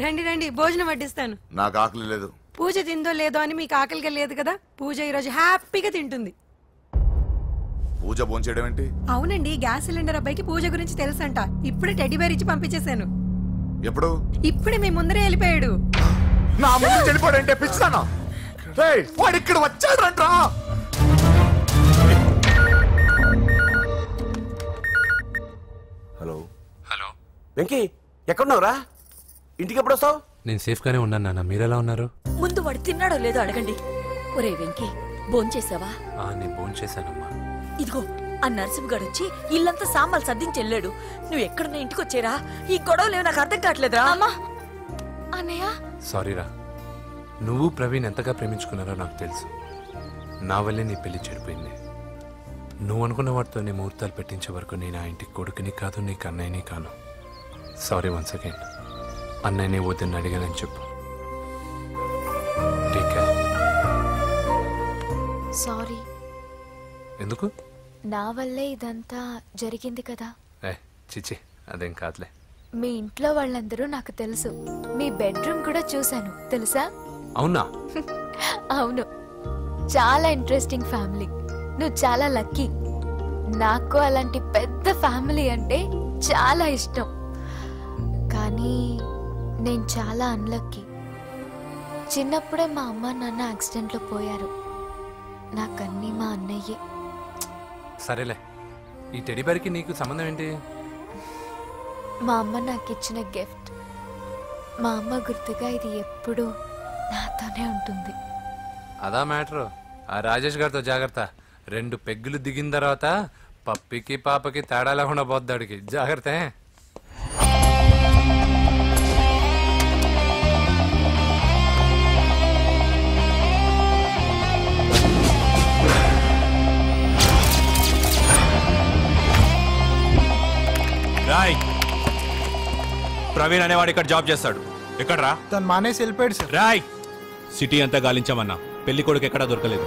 రండి రండి, భోజనం వడ్డిస్తాను. నాకు ఆకలి లేదు. పూజ తిందో లేదో అని మీకు ఆకలిగా లేదు కదా, పూజ ఈరోజు హ్యాపీగా తింటుంది. పూజ భోంచేయడం ఏంటి? అవునండి, గ్యాస్ సిలిండర్ అబ్బాయికి పూజ గురించి తెలుసంట. ఇప్పుడే టెడ్డీ బేర్ ఇచ్చి పంపించేశాను. ఎప్పుడు? ఇప్పుడే మీ ముందరే వెళ్ళిపోయాడు. నా ముందు వెళ్ళిపోయాడంటే పిచ్చిదానా? వాడు ఇక్కడ వచ్చాడంట్రా. హలో హలో వెంకీ, ఎక్కడున్నావురా? ఇంటికి ఎప్పుడు వస్తావు? నేను సేఫ్ గానే ఉన్నాను నాన్న, మీరెలా ఉన్నారు? ముందు వాడు తిన్నాడో లేదో అడగండి. ఒరే వెంకీ, భోంచేసావా? నేను భోంచేశానమ్మా. ఇదిగో ఆ నరసింహగాడు వచ్చి ఇల్లంతా సామాన్లు సర్దించి వెళ్ళాడు. నువ్వు ఎక్కడున్నా ఇంటికి వచ్చేరా. ఈ గొడవలేవు నాకు అర్థం కావట్లేదురా. అమ్మా అన్నయ్య సారీరా, నువ్వు ప్రవీణ్ ఎంతగా ప్రేమించుకున్నారో నాకు తెలుసు. నా వల్లే నీ పెళ్లి చెడిపోయింది. నువ్వు అనుకున్న వాటితో నీ ముహూర్తాలు పెట్టించే వరకు నేను ఆ ఇంటికి కొడుకుని కాదు, నీకు అన్నయ్యని కాను. Sorry once again. అన్నయ్యని వద్దని అడిగానని చెప్పు. Take care. సారీ. ఎందుకు? నా వల్లే ఇదంతా జరిగింది కదా. చిచి, అదేం కాదులే. మీ ఇంట్లో వాళ్ళందరూ నాకు తెలుసు. మీ బెడ్రూమ్ కూడా చూశాను, తెలుసా? అవునా? అవును, చాలా ఇంట్రెస్టింగ్ ఫ్యామిలీ. నువ్వు చాలా లక్కీ. నాకు అలాంటి పెద్ద ఫ్యామిలీ అంటే చాలా ఇష్టం. కానీ నేను చాలా అన్లక్కీ. చిన్నప్పుడే మా అమ్మ నాన్న యాక్సిడెంట్లో పోయారు. నాకన్నీ మా అన్నయ్యే. సరేలే, ఈ టెడ్డీ బేర్కి నీకు సంబంధం ఏంటి? మా అమ్మ నాకు ఇచ్చిన గిఫ్ట్. మా అమ్మ గుర్తుగా ఇది ఎప్పుడూ నాతోనే ఉంటుంది. అదా మ్యాటర్. ఆ రాజేష్ గారితో జాగ్రత్త. 2 పెగ్గులు దిగిన తర్వాత పప్పికి పాపకి తేడా లేకుండా పోద్దాడికి. జాగ్రత్త. రాయ్, ప్రవీణ్ అనేవాడు ఇక్కడ జాబ్ చేస్తాడు. ఎక్కడ్రా? తను మానేసి వెళ్ళిపోయాడు సార్. రాయ్, సిటీ అంతా గాలించామన్నా, పెళ్లి కొడుకు ఎక్కడా దొరకలేదు.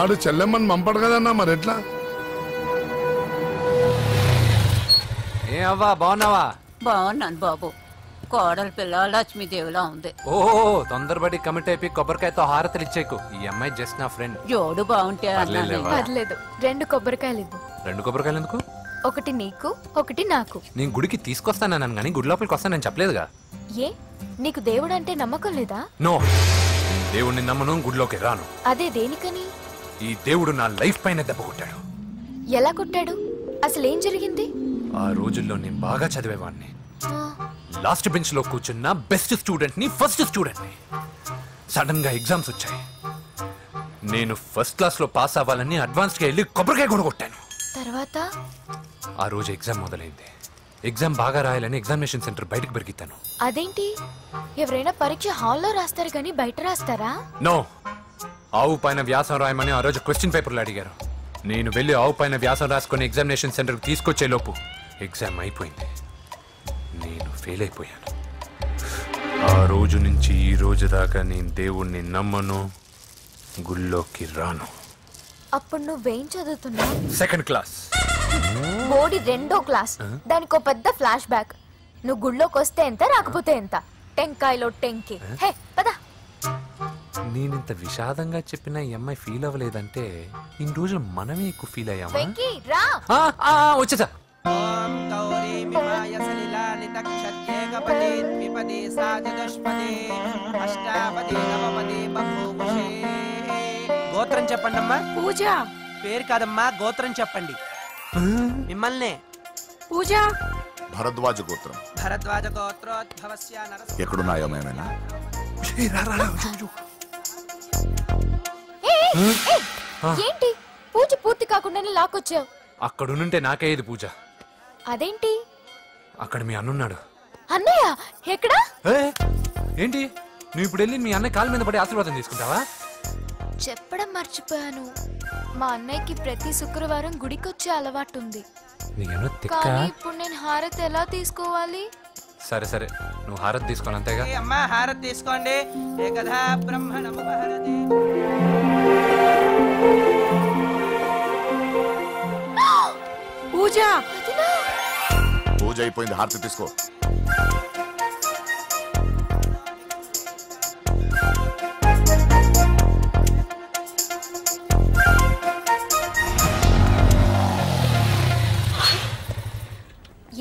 ఆడు చెల్లెమ్మని పంపడు కదన్నా, మరి ఎట్లా? ఏ అవ్వా, బాగున్నావా? బాగున్నాను బాబు. కోడలు పిల్ల లక్ష్మీదేవిలా ఉంది. ఓహో, తొందరపడి కమిట్ అయిపోయి కొబ్బరికాయతో హారతలు ఇచ్చేకు. ఈ అమ్మాయి జస్ట్ నా ఫ్రెండ్. జోడు బాగుంటే పర్లేదు, 2 కొబ్బరికాయలు ఇవ్వు. 2 కొబ్బరికాయలు ఎందుకు? ఒకటి నీకు, ఒకటి నాకు. నేను గుడికి తీసుకొస్తానన్నాను కానీ గుడి లోపలికి వస్తానని చెప్పలేదుగా. ఏ, నీకు దేవుడు అంటే నమ్మకం లేదా? నో, దేవుడిని నమ్మను, గుడిలోకి రాను. అదే దేనికని? ఈ దేవుడు నా లైఫ్ పైన దెబ్బ కొట్టాడు. ఎలా కొట్టాడు? అసలు ఏం జరిగింది? ఆ రోజుల్లో నేను బాగా చదివేవాడిని. లాస్ట్ బెంచ్ లో కూర్చున్న బెస్ట్ స్టూడెంట్ ని, ఫస్ట్ స్టూడెంట్ ని. సడన్ గా ఎగ్జామ్స్ వచ్చాయి. నేను ఫస్ట్ క్లాస్ లో పాస్ అవ్వాలని అడ్వాన్స్ గా వెళ్ళి కొబ్బరికాయ కూడా కొట్టాను. తర్వాత ఆ రోజు ఎగ్జామ్ మొదలైంది. ఎగ్జామ్ బాగా రాయాలని ఎగ్జామినేషన్ సెంటర్ బయటకు పెరిగితాను. అదేంటి, ఎవరైనా పరీక్ష హాల్లో రాస్తారు కానీ బయట రాస్తారా? నో, ఆవు పైన వ్యాసం రాయమని ఆ రోజు క్వశ్చన్ పేపర్లు అడిగారు. నేను వెళ్ళి ఆవు పైన వ్యాసం రాసుకుని ఎగ్జామినేషన్ సెంటర్కి తీసుకొచ్చే లోపు ఎగ్జామ్ అయిపోయింది. నేను ఫెయిల్ అయిపోయాను. ఆ రోజు నుంచి ఈ రోజు దాకా నేను దేవుణ్ణి నమ్మను, గుళ్ళోకి రాను. అప్పుడు నువ్వేం చదువుతున్నావు? Second class. బోడి 2వ క్లాస్. దానికో పెద్ద ఫ్లాష్ బ్యాక్. నువ్వు గుళ్ళోకి వస్తే ఎంత, రాకపోతే ఎంత. టెంకాయలో టెంకి. హే పద. నేనింత విషాదంగా చెప్పిన ఈ అమ్మాయి ఫీల్ అవ్వలేదంటే ఇన్ని రోజులు మనమే ఎక్కువ ఫీల్ అయ్యామా? వెంకీ రా. వచ్చేసా. గోత్రం చెప్పండి అమ్మా. పూజ. పేరు కాదమ్మా, గోత్రం చెప్పండి. మిమ్మల్నే. పూజ. భరద్వాజ గోత్రం. భరద్వాజ గోత్రోద్భవస్య నరసింహ. ఎక్కడున్నాయో మేమేనా? ఏంటి పూజ పూర్తి కాకుండానే లాక్కొచ్చావు? అక్కడుంటే నాకే ఇది పూజ. అదేంటి? అక్కడ మీ అన్నున్నాడు. అన్నయ్య ఎక్కడా? ఏంటి, నువ్వు ఇప్పుడు వెళ్ళి మీ అన్నయ్య కాళ్ళ మీద పడి ఆశీర్వాదం తీసుకుంటావా? చెప్పడం మర్చిపోయాను. మా అన్నయ్యకి ప్రతి శుక్రవారం గుడికొచ్చే అలవాటు ఉంది. కానీ ఇప్పుడు నేను హారతి ఎలా తీసుకోవాలి? సరే సరే, నువ్వు హారతి తీసుకోవాలి అంతేగా. అమ్మా హారతి తీసుకోండి. ఏకదా బ్రహ్మణము హారతి. పూజ. పూజ అయిపోయింది, హారతి తీసుకో.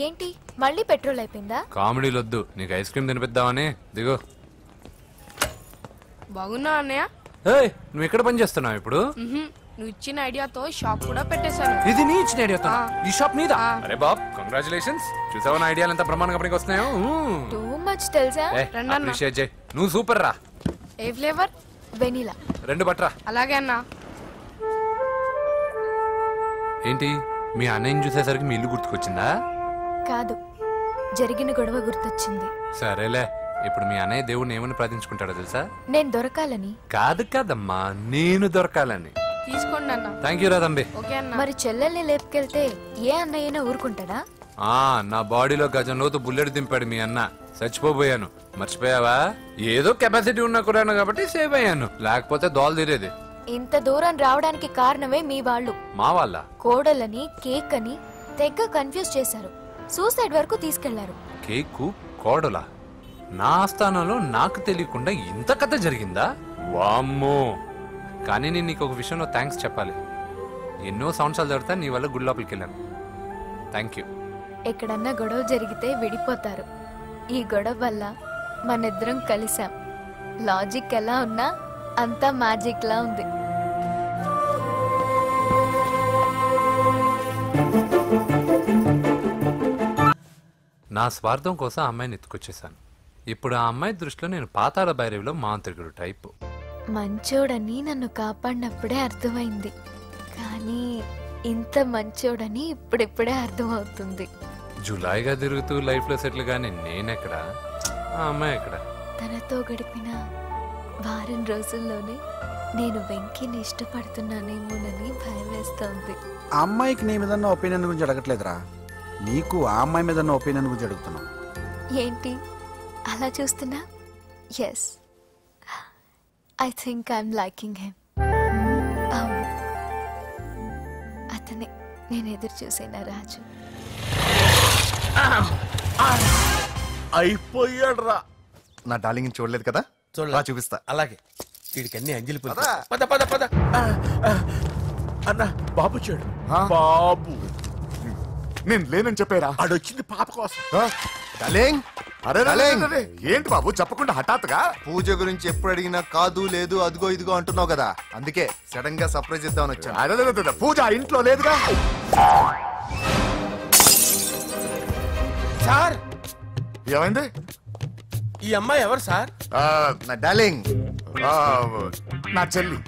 ఏంటి మళ్ళీ పెట్రోల్ అయిపోయిందా? కామెడీలు వద్దు, నీకు ఐస్ క్రీమ్ తినిపిద్దామని. దిగు. బాగున్నా అన్నయ్య? ఏయ్, నువ్వు ఎక్కడ పని చేస్తున్నావు ఇప్పుడు? నువ్వు ఇచ్చిన ఐడియాతో షాప్ కూడా పెట్టేశాను. ఇది నీ ఇచ్చిన ఐడియా? ఈ షాప్ నీదా? అరే బాబ్, కంగ్రాచులేషన్స్. చూసావా నా ఐడియాలు ఎంత బ్రహ్మాండంగా పనికి వస్తున్నాయో? టూ మచ్ తెలుసా? అప్రిషియేట్ చేయి. నువ్వు సూపర్ రా. ఏ ఫ్లేవర్? వెనిలా. 2 బట్రా. అలాగే అన్నా. ఏంటి, మీ అన్నయ్యని చూసేసరికి మీ ఇల్లు గుర్తుకొచ్చిందా? కాదు, జరిగిన గొడవ గుర్తొచ్చింది. సరేలే, ఇప్పుడు మీ అన్నయ్య దేవుడిని ఏమని ప్రార్థించుకుంటాడో తెలుసా? నేను దొరకాలని. కాదు కాదమ్మా, నేను దొరకాలని. తీసుకోండి అన్న. థ్యాంక్ యూ రా తంబి. మరి చెల్లెల్ని లేపుకెళ్తే ఏ అన్నయ్యనా ఊరుకుంటాడా? నా బాడీలో గజం లోతు బుల్లెట్ దింపాడు మీ అన్న. చచ్చిపోయాను, మర్చిపోయావా? ఏదో కెపాసిటీ ఉన్న కురాను కాబట్టి సేవ్ అయ్యాను, లేకపోతే దోలు తీరేది. ఇంత దూరం రావడానికి కారణమే మీ వాళ్ళు. మా వాళ్ళ? కోడలని కేక్ అని తెగ కన్ఫ్యూజ్ చేశారు, సూసైడ్ వరకు తీసుకెళ్లారు. కేకు కోడలా? నా ఆస్థానంలో నాకు తెలియకుండా ఇంత కథ జరిగిందా? వామ్మో. కానీ నేను నీకు ఒక విషయంలో థ్యాంక్స్ చెప్పాలి. ఎన్నో సంవత్సరాలు జరుగుతా నీ వల్ల గుడి లోపలికి వెళ్ళాను. Thank you. ఎక్కడన్నా గొడవ జరిగితే విడిపోతారు. ఈ గొడవ వల్ల మనిద్దరం కలిసాం. లాజిక్ ఎలా ఉన్నా అంతా మ్యాజిక్ లా ఉంది. నా స్వార్థం కోసం అమ్మాయిని ఎత్తుకొచ్చేసాను. ఇప్పుడు ఆ అమ్మాయి దృష్టిలో నేను పాతాళ భైరవిలో మాంత్రికుడు టైపు. మంచోడని నన్ను కాపాడినప్పుడే అర్థమైంది, కానీ ఇంత మంచోడని ఇప్పుడిప్పుడే అర్థమవుతుంది. జులాయిగా తిరుగుతూ లైఫ్ లో సెటిల్ గానీ నేనెక్కడ, ఆ అమ్మాయి ఎక్కడ? తనతో గడిపిన వారం రోజుల్లోనే నేను వెంకిని ఇష్టపడుతున్నానేమోనని భయం వేస్తోంది. ఆ అమ్మాయికి నీ మీద ఒపీనియన్ గురించి అడగట్లేదురా, నీకు ఆ అమ్మాయి మీద ఒపీనియన్ గురించి అడుగుతున్నావు. ఏంటి అలా చూస్తున్నా? Yes, I think I'm liking him. అవును, అతనే నేను ఎదురు చూసిన రాజు. అయిపోయాడు రా. నా డార్లింగ్ చూడలేదు కదా, చూడలా, చూపిస్తా. అలాగే. వీడికి అన్ని అంజలి పులి. పద. పద పద పద. అన్న బాబు వచ్చాడు. బాబు నేను లేనని చెప్పారా? ఆడొచ్చింది పాప కోసం. డార్లింగ్, అరే ఏంటి బాబు చెప్పకుండా హఠాత్తుగా? పూజ గురించి ఎప్పుడు అడిగినా కాదు లేదు అదిగో ఇదిగో అంటున్నావు కదా, అందుకే సడన్ గా సర్ప్రైజ్ ఇద్దామని వచ్చాను. అదే పూజ ఇంట్లో లేదుగా. సార్, ఏమైంది? ఈ అమ్మాయి ఎవరు సార్? నా డార్లింగ్, నా చెల్లి.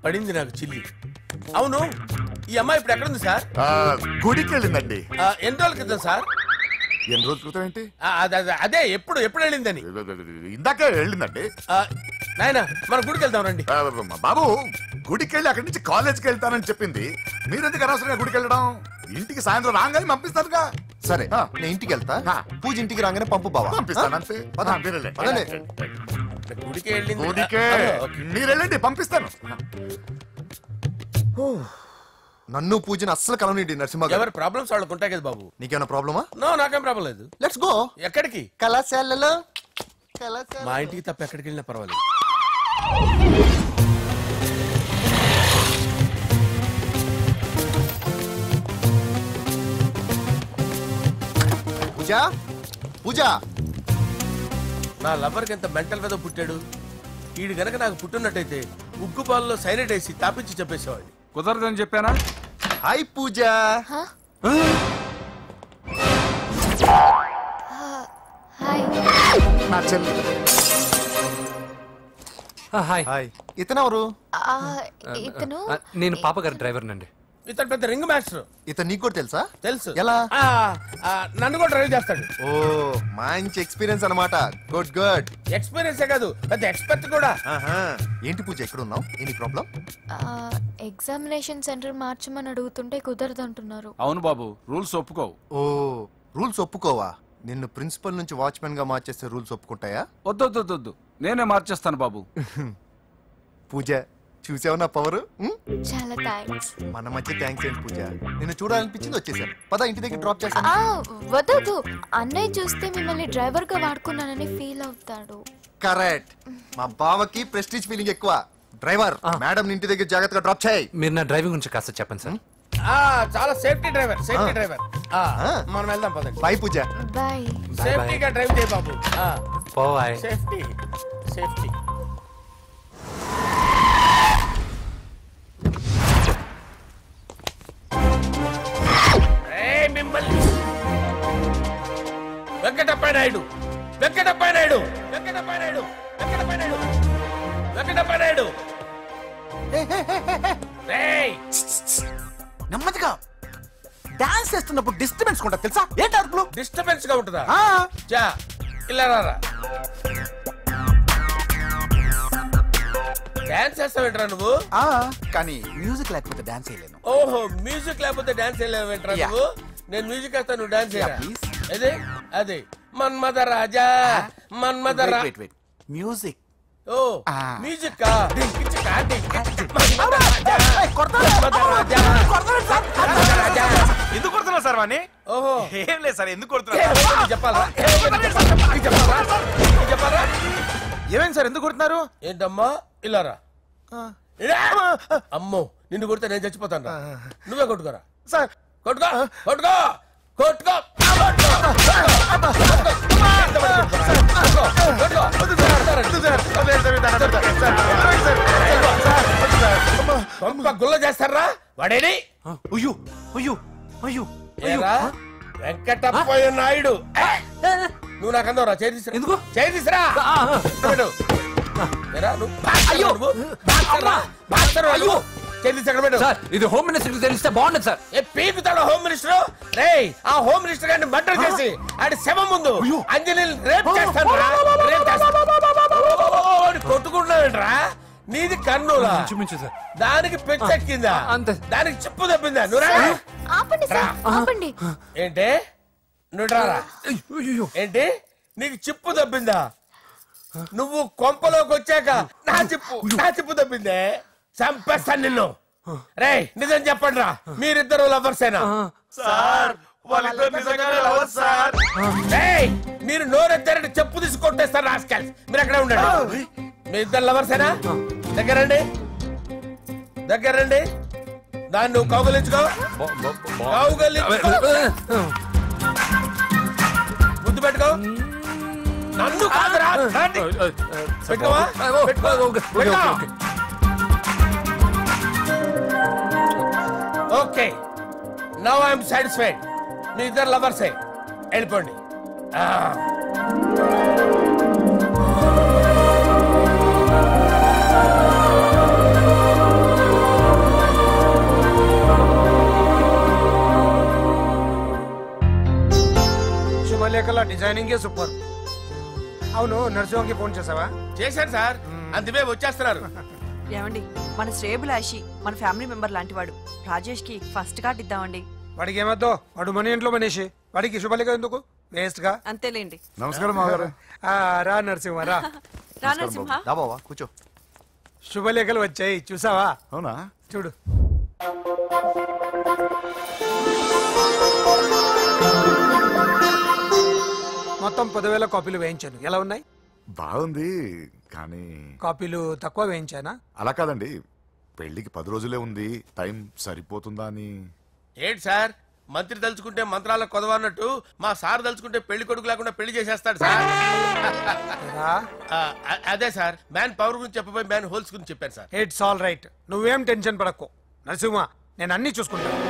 పడింది నాకు చిల్లి. అవును, ఈ అమ్మాయి ఇప్పుడు ఎక్కడుంది సార్? గుడికి వెళ్ళిందండి. ఎన్ని రోజుల క్రితం సార్? ఎన్ని రోజుల క్రితం ఏంటి? అదే ఎప్పుడు వెళ్ళిందని. ఇందాకే వెళ్ళిందండి. నాయనా, మన గుడికి వెళ్దాం రండి. బాబు, గుడికి వెళ్ళి అక్కడి నుంచి కాలేజ్కి వెళ్తానని చెప్పింది. మీరెందుకు అనవసరంగా గుడికి వెళ్ళడం? ఇంటికి సాయంత్రం రాగానే పంపిస్తానుగా. సరే, నేను ఇంటికి వెళ్తా. పూజ ఇంటికి రాగానే పంపు బావా. పంపిస్తాను అంతే. గుడికి వెళ్ళింది. గుడికే మీరు వెళ్ళండి, పంపిస్తాను. నన్ను పూజను అస్సలు కలవనండి నరసింహ. ఎవరి ప్రాబ్లమ్స్ వాళ్ళకు ఉంటాయి కదా బాబు. నీకేమైనా ప్రాబ్లమా? నో, నాకేం ప్రాబ్లం లేదు. Let's go. ఎక్కడికి? కళాశాలలో. మా ఇంటికి తప్ప ఎక్కడికి వెళ్ళినా పర్వాలేదు. పూజ, పూజ. నా లవర్కి ఎంత మెంటల్ మీద పుట్టాడు. వీడు గనక నాకు పుట్టున్నట్టయితే ఉగ్గు పాలలో సైనైట్ వేసి తాపించి చెప్పేసేవాడిని. కుదరదని చెప్పానా? హాయ్ పూజ. హాయ్. ఇతనెవరు? ఇతను నేను పాపగారి డ్రైవర్ నండి. ఇతను పెద్ద రింగ్ మాస్టర్. ఇతను నీకు కూడా తెలుసా? తెలుసు. ఎలా? నన్ను కూడా డ్రైవ్ చేస్తాడు. ఓ, మంచి ఎక్స్పీరియన్స్ అన్నమాట. Good good. ఎక్స్పీరియన్సే కాదు, పెద్ద ఎక్స్పర్ట్ కూడా. ఏంటి పూజ, ఎక్కడ ఉన్నావు? Any problem? ఎగ్జామినేషన్ సెంటర్ మార్చమని అడుగుతుంటే కుదరదంటున్నారు. అవును బాబు, రూల్స్ ఒప్పుకోవు. ఓ, రూల్స్ ఒప్పుకోవా? నిన్ను ప్రిన్సిపల్ నుంచి వాచ్మెన్ గా మార్చేస్తే రూల్స్ ఒప్పుకుంటాయా? వద్దు, నేనే మార్చేస్తాను బాబు. పూజ, చూసావు నా పవర్? చాలా థ్యాంక్స్. మన మధ్య థ్యాంక్స్ ఏంటి పూజ, నిన్ను చూడాలనిపించింది వచ్చేసాను. పద, ఇంటి దగ్గర డ్రాప్ చేస్తాను. వద్దు, అన్నయ్య చూస్తే మిమ్మల్ని డ్రైవర్ గా వాడుకున్నానని ఫీల్ అవుతాడు. కరెక్ట్. మా బావకి ప్రెస్టీజ్ ఫీలింగ్ ఎక్కువ. డ్రైవర్, మేడం ఇంటి దగ్గర జాగ్రత్తగా డ్రాప్ చేయి. మీరు నా డ్రైవింగ్ గురించి కాస్త చెప్పండి సార్. చాలా సేఫ్టీ డ్రైవర్ మనం వెళ్దాం పదండి. బాయ్ పూజ. బాయ్. సేఫ్టీగా డ్రైవ్ చేయి బాబు. పోవాయ్. Safety safety. మిమ్మల్ని వెంకటప్ప నాయుడు నెమ్మదిగా డాన్స్ చేస్తున్నప్పుడు డిస్టర్బెన్స్ కూడా తెలుసా? ఏంటి అరుపులు? డిస్టర్బెన్స్ గా ఉంటుందా? జా ఇలా రారా. డాన్స్ చేస్తావేంట్రా నువ్వు? కానీ మ్యూజిక్ లేకపోతే డాన్స్ చేయలేను. ఓహో, మ్యూజిక్ లేకపోతే డాన్స్ చేయలేవేంట్రా నువ్వు? నేను మ్యూజిక్ వేస్తా, నువ్వు డాన్స్ చేయరా? అదే అదే మన్మథ రాజా మన్మథ రాజా. మ్యూజిక్. ఓ మ్యూజిక్ ఎందుకు కొడుతున్నా సార్ వాణ్ణి? ఓహో ఏం లేదు సార్, ఎందుకు కొడుతున్నా చెప్పాలా? ఏమైంది సార్, ఎందుకు కొడుతున్నారు? ఏంటమ్మా ఇల్లారా? అమ్మో, నిన్ను కొడితే నేను చచ్చిపోతాను. నువ్వే కొట్టుకోరా సార్. కొట్టుకో కొట్టుకో కొట్టుకో. గుల్ల చేస్తారా వాడేని? వెంకటప్పయ్య నాయుడు. నువ్వు నాకు అందవరా? చేయి తీసురా. ఇది హోమ్ మినిస్టర్ తెలిస్తే బాగుండదు సార్. పీకుతాడు హోమ్ మినిస్టర్. రే ఆ హోమ్ మినిస్టర్ గారిని మర్డర్ చేసి ఆడి శవం ముందు అంజలిని రేప్ చేస్తాను. కొట్టుకుంటున్నావేంట్రా? నీది కన్నులా? దానికి పెచ్చెక్కిందా? దానికి చెప్పు తప్పిందా? ఏంటి నువ్వు రారా? ఏంటి నీకు చిప్పు తప్పిందా? నువ్వు కొంపలోకి వచ్చాక నా చిప్పు తప్పిందే. చంపేస్తాను నిన్ను. రే నిజం చెప్పండి రా, మీరిద్దరు లవర్సేనా? మీరు నోరెత్తారంటే చెప్పు తీసి కొట్టేస్తారు రాస్కల్స్. మీరు అక్కడే ఉండండి. మీ ఇద్దరు లవర్సేనా? దగ్గరండి. దాన్ని నువ్వు కౌగలించుకో. ముద్దు పెట్టుకో. నన్ను కాదురా, పెట్టుకోవా? Okay, now I'm satisfied. మీ ఇద్దరు లవర్సే, వెళ్ళిపోండి. శుభలేఖల డిజైనింగ్ సూపర్. అవును, నర్సింహకి ఫోన్ చేసావా? చేశాను సార్, అందుకే వచ్చేస్తున్నారు. ఏమండి, మన శ్రేయబులాషి మన ఫ్యామిలీ మెంబర్ లాంటి వాడు. రాజేష్ కి ఫస్ట్ కార్డ్ ఇద్దామండి. వాడికి ఏమద్దో, వాడు మన ఇంట్లో మనిషి. వాడికి శుభలేఖ ఎందుకు వేస్ట్ గా? అంతేలేండి. నమస్కారం మామగారు. రా నరసింహ రా. రా నరసింహ. కూర్చో. శుభలేఖలు వచ్చాయి, చూసావా? అవునా? చూడు. మొత్తం 10,000 కాపీలు వేయించాను. ఎలా ఉన్నాయి? బాగుంది, కానీ కాపీలు తక్కువ వేయించానా? అలా కాదండి, పెళ్లికి 10 రోజులే ఉంది, టైం సరిపోతుందా అని. ఏంటి సార్, మంత్రి తలుచుకుంటే మంత్రాలకు కొదవన్నట్టు మా సార్ తలుచుకుంటే పెళ్లి కొడుకు లేకుండా పెళ్లి చేసేస్తాడు సార్. అదే సార్, మ్యాన్ పవర్ గురించి చెప్పబోయి మ్యాన్ హోల్స్ గురించి చెప్పాను సార్. ఇట్స్ ఆల్ రైట్, నువ్వేం టెన్షన్ పడకు నరసింహ, నేను అన్ని చూసుకుంటాను.